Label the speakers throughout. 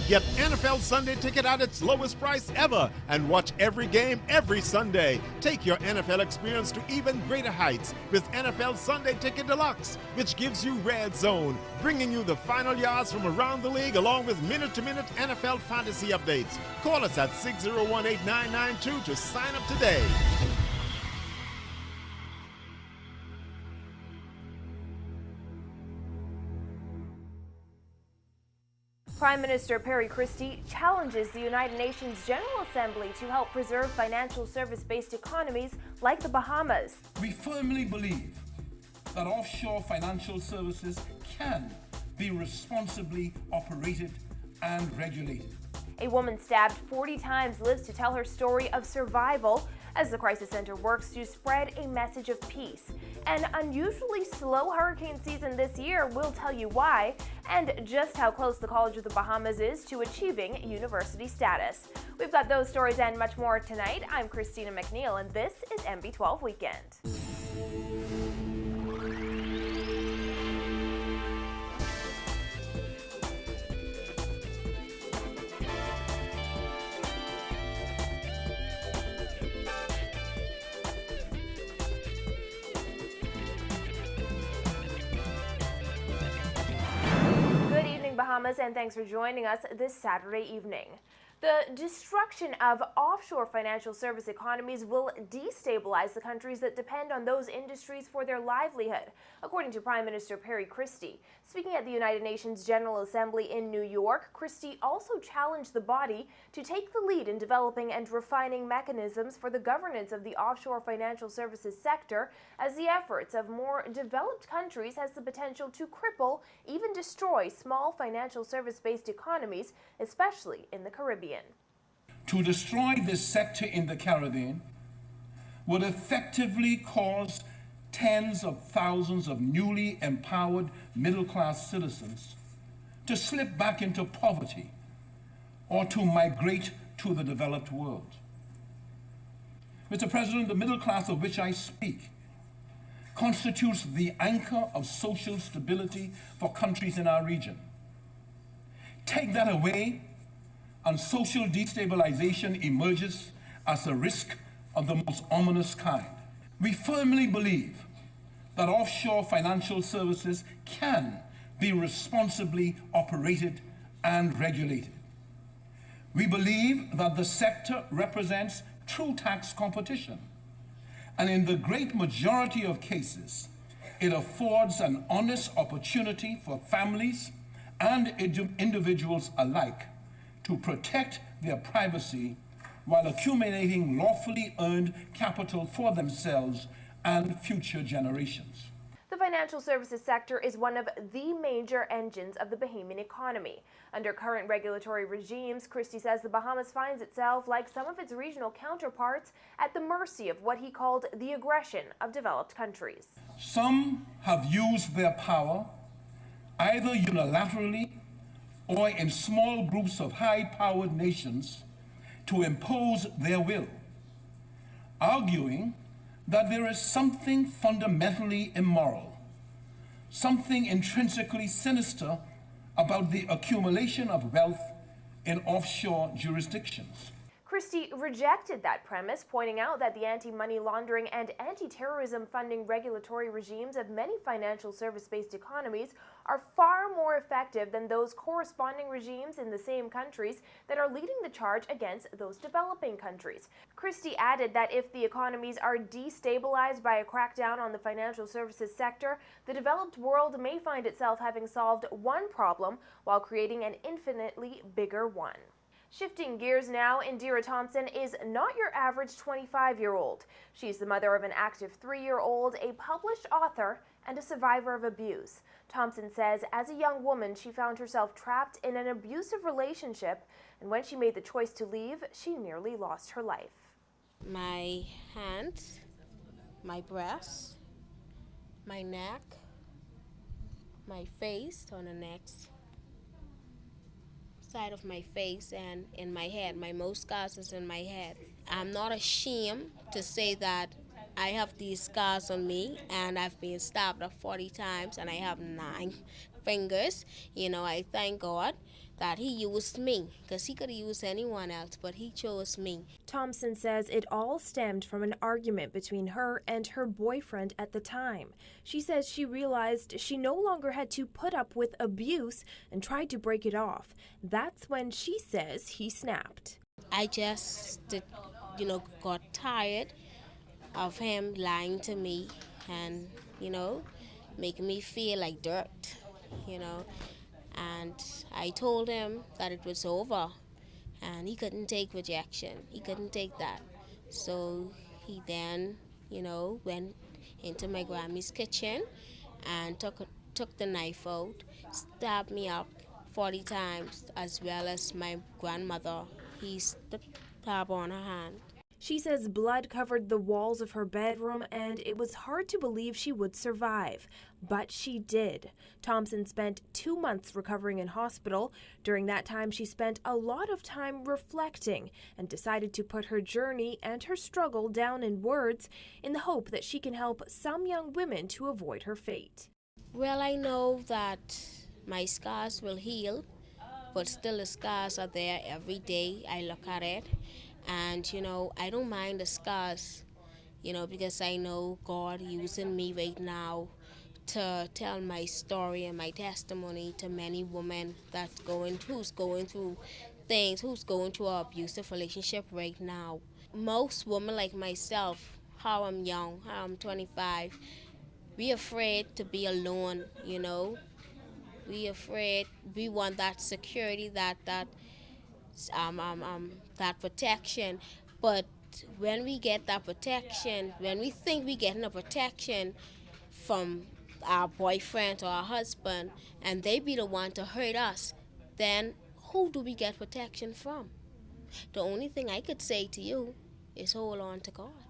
Speaker 1: Get NFL Sunday Ticket at its lowest price ever and watch every game every Sunday. Take your NFL experience to even greater heights with NFL Sunday Ticket Deluxe, which gives you Red Zone, bringing you the final yards from around the league along with minute-to-minute NFL fantasy updates. Call us at 601-8992 to sign up today.
Speaker 2: Prime Minister Perry Christie challenges the United Nations General Assembly to help preserve financial service-based economies like the Bahamas.
Speaker 3: We firmly believe that offshore financial services can be responsibly operated and regulated.
Speaker 2: A woman stabbed 40 times lives to tell her story of survival as the crisis center works to spread a message of peace. An unusually slow hurricane season this year will tell you why, and just how close the College of the Bahamas is to achieving university status. We've got those stories and much more tonight. I'm Christina McNeil, and this is MB12 Weekend. Bahamas, and thanks for joining us this Saturday evening. The destruction of offshore financial service economies will destabilize the countries that depend on those industries for their livelihood, according to Prime Minister Perry Christie. Speaking at the United Nations General Assembly in New York, Christie also challenged the body to take the lead in developing and refining mechanisms for the governance of the offshore financial services sector, as the efforts of more developed countries has the potential to cripple, even destroy small financial service-based economies, especially in the Caribbean.
Speaker 3: To destroy this sector in the Caribbean would effectively cause tens of thousands of newly empowered middle-class citizens to slip back into poverty or to migrate to the developed world. Mr. President, the middle class of which I speak constitutes the anchor of social stability for countries in our region. Take that away, and social destabilization emerges as a risk of the most ominous kind. We firmly believe that offshore financial services can be responsibly operated and regulated. We believe that the sector represents true tax competition, and in the great majority of cases, it affords an honest opportunity for families and individuals alike to protect their privacy while accumulating lawfully earned capital for themselves and future generations.
Speaker 2: The financial services sector is one of the major engines of the Bahamian economy. Under current regulatory regimes, Christie says the Bahamas finds itself, like some of its regional counterparts, at the mercy of what he called the aggression of developed countries.
Speaker 3: Some have used their power either unilaterally or in small groups of high-powered nations to impose their will, arguing that there is something fundamentally immoral, something intrinsically sinister about the accumulation of wealth in offshore jurisdictions.
Speaker 2: Christie rejected that premise, pointing out that the anti-money laundering and anti-terrorism funding regulatory regimes of many financial service-based economies are far more effective than those corresponding regimes in the same countries that are leading the charge against those developing countries. Christie added that if the economies are destabilized by a crackdown on the financial services sector, the developed world may find itself having solved one problem while creating an infinitely bigger one. Shifting gears now, Indira Thompson is not your average 25-year-old. She's the mother of an active 3-year-old, a published author, and a survivor of abuse. Thompson says as a young woman, she found herself trapped in an abusive relationship, and when she made the choice to leave, she nearly lost her life.
Speaker 4: My hands, my breasts, my neck, my face on the next side of my face, and in my head. My most scars is in my head. I'm not ashamed to say that I have these scars on me, and I've been stabbed 40 times, and I have 9 fingers. You know, I thank God that he used me, because he could have used anyone else, but he chose me.
Speaker 2: Thompson says it all stemmed from an argument between her and her boyfriend at the time. She says she realized she no longer had to put up with abuse and tried to break it off. That's when she says he snapped.
Speaker 4: I just, got tired of him lying to me and, making me feel like dirt, And I told him that it was over, and he couldn't take rejection. He couldn't take that. So he then, went into my Grammy's kitchen and took the knife out, stabbed me up 40 times, as well as my grandmother. He stabbed on her hand.
Speaker 2: She says blood covered the walls of her bedroom and it was hard to believe she would survive. But she did. Thompson spent 2 months recovering in hospital. During that time, she spent a lot of time reflecting and decided to put her journey and her struggle down in words in the hope that she can help some young women to avoid her fate.
Speaker 4: Well, I know that my scars will heal, but still the scars are there every day. I look at it. And, I don't mind the scars, because I know God using me right now to tell my story and my testimony to many women who's going through things, who's going through an abusive relationship right now. Most women like myself, how I'm young, how I'm 25, we afraid to be alone, We afraid, we want that security, that protection. But when we get that protection, when we think we're getting a protection from our boyfriend or our husband, and they be the one to hurt us, then who do we get protection from? The only thing I could say to you is hold on to God.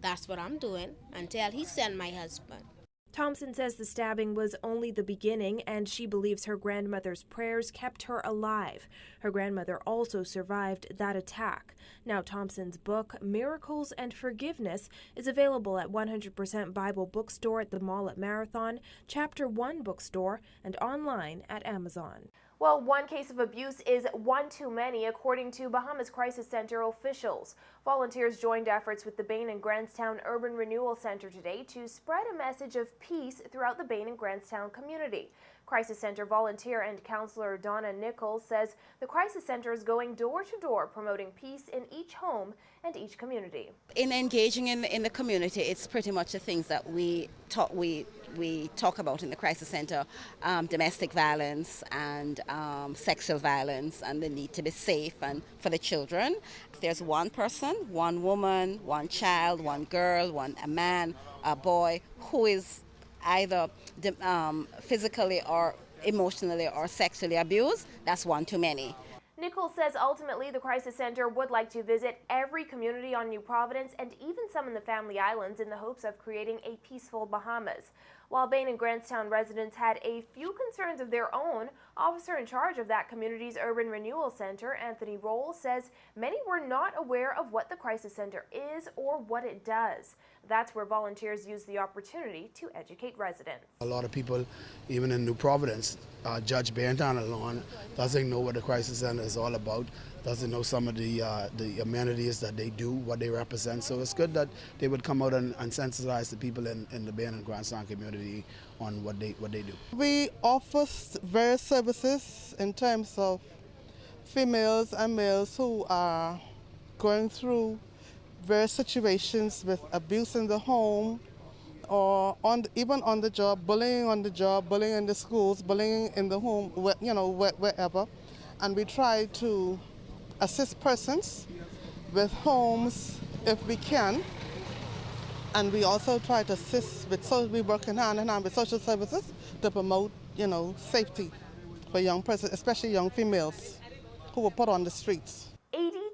Speaker 4: That's what I'm doing until he send my husband.
Speaker 2: Thompson says the stabbing was only the beginning, and she believes her grandmother's prayers kept her alive. Her grandmother also survived that attack. Now Thompson's book, Miracles and Forgiveness, is available at 100% Bible Bookstore at the mall at Marathon, Chapter 1 Bookstore, and online at Amazon. Well, one case of abuse is one too many, according to Bahamas Crisis Center officials. Volunteers joined efforts with the Bain and Grantstown Urban Renewal Center today to spread a message of peace throughout the Bain and Grantstown community. Crisis Center volunteer and counselor Donna Nichols says the Crisis Center is going door to door promoting peace in each home and each community.
Speaker 5: In engaging in the community, it's pretty much the things that we talk about in the Crisis Center, domestic violence and sexual violence, and the need to be safe and for the children. If there's one person, one woman, one child, one girl, a man, a boy who is either physically or emotionally or sexually abused, that's one too many.
Speaker 2: Nichols says ultimately the Crisis Center would like to visit every community on New Providence and even some in the Family Islands in the hopes of creating a peaceful Bahamas. While Bain and Grantstown residents had a few concerns of their own, officer in charge of that community's Urban Renewal Center, Anthony Roll, says many were not aware of what the Crisis Center is or what it does. That's where volunteers use the opportunity to educate residents.
Speaker 6: A lot of people, even in New Providence, Judge Banton alone doesn't know what the Crisis Center is all about, doesn't know some of the amenities that they do, what they represent. So it's good that they would come out and sensitize the people in the Bain and Grantstown community on what they do.
Speaker 7: We offer various services in terms of females and males who are going through various situations with abuse in the home or even on the job, bullying in the schools, bullying in the home, wherever. And we try to assist persons with homes if we can. And we also try to assist we work hand in hand with social services to promote, safety for young persons, especially young females who were put on the streets.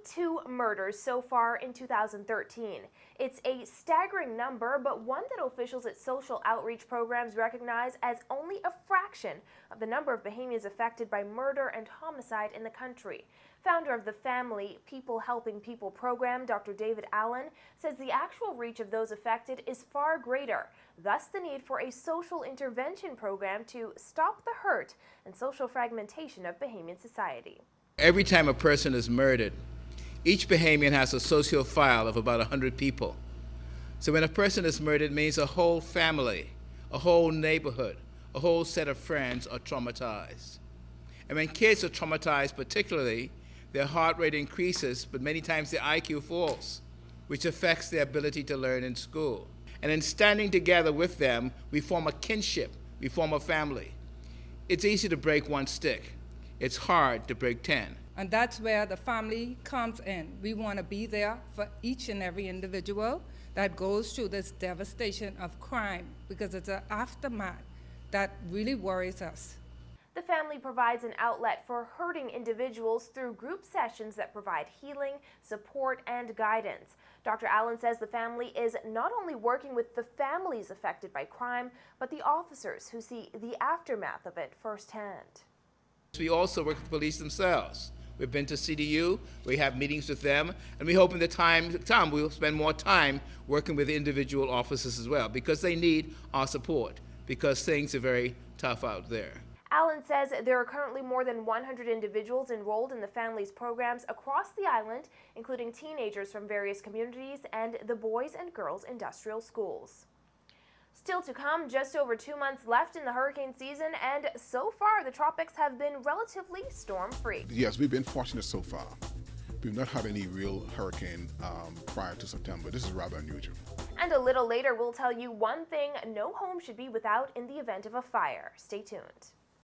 Speaker 2: 42 murders so far in 2013. It's a staggering number, but one that officials at social outreach programs recognize as only a fraction of the number of Bahamians affected by murder and homicide in the country. Founder of the Family People Helping People program, Dr. David Allen, says the actual reach of those affected is far greater, thus the need for a social intervention program to stop the hurt and social fragmentation of Bahamian society.
Speaker 8: Every time a person is murdered, each Bahamian has a social file of about 100 people. So when a person is murdered, it means a whole family, a whole neighborhood, a whole set of friends are traumatized. And when kids are traumatized particularly, their heart rate increases, but many times their IQ falls, which affects their ability to learn in school. And in standing together with them, we form a kinship, we form a family. It's easy to break one stick. It's hard to break 10.
Speaker 9: And that's where the family comes in. We want to be there for each and every individual that goes through this devastation of crime, because it's an aftermath that really worries us.
Speaker 2: The family provides an outlet for hurting individuals through group sessions that provide healing, support, and guidance. Dr. Allen says the family is not only working with the families affected by crime, but the officers who see the aftermath of it firsthand.
Speaker 8: We also work with police themselves. We've been to CDU, we have meetings with them, and we hope in the time to come we'll spend more time working with individual officers as well, because they need our support, because things are very tough out there.
Speaker 2: Allen says there are currently more than 100 individuals enrolled in the family's programs across the island, including teenagers from various communities and the Boys and Girls Industrial Schools. Still to come, just over 2 months left in the hurricane season, and so far the tropics have been relatively storm-free.
Speaker 10: Yes, we've been fortunate so far. We've not had any real hurricane prior to September. This is rather unusual.
Speaker 2: And a little later, we'll tell you one thing no home should be without in the event of a fire. Stay tuned.